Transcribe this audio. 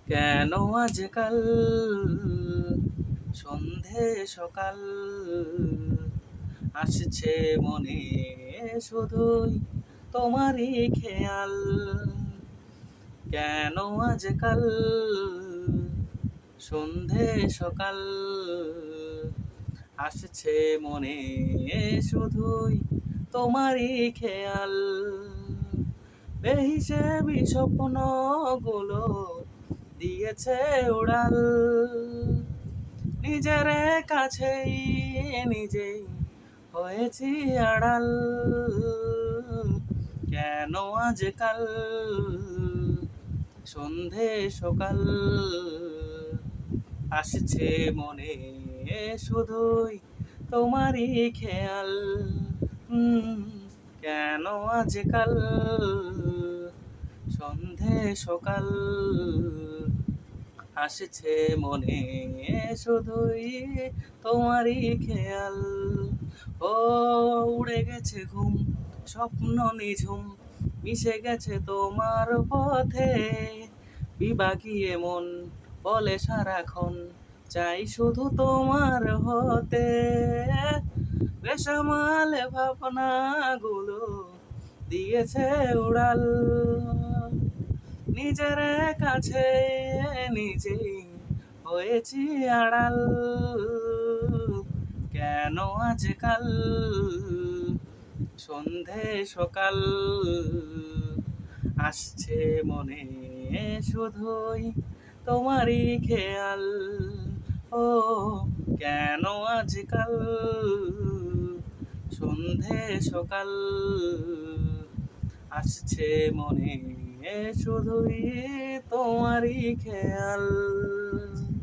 কেন আজকাল সন্ধে সকাল আসছে মনে শুধুই তোমারই খেয়াল। কেন আজকাল সন্ধে সকাল আসছে মনে শুধুই তোমারই খেয়াল। বেহিসেবি স্বপ্নগুলো দিয়েছে উড়াল, নিজের কাছেই নিজেই হয়েছি আড়াল। কেন আজকাল সন্ধে সকাল আসছে মনে শুধুই তোমারই খেয়াল। কেন আজকাল সন্ধে সকাল আসছে মনে শুধুই তোমারই খেয়াল। ও উড়ে গেছে ঘুম, স্বপ্ন নিঝুম মিশে গেছে তোমার পথে। বিভাগীয় মন বলে সারাক্ষণ চাই শুধু তোমার হতে। বেসামাল ভাবনাগুলো দিয়েছে উড়াল, নিজের কাছে নিজেই হয়েছি আড়াল। কেন আজকাল সন্ধে সকাল আসছে মনে শুধুই তোমারই খেয়াল। ও কেন আজকাল সন্ধে সকাল আসছে মনে শুধুই তোমারই খেয়াল।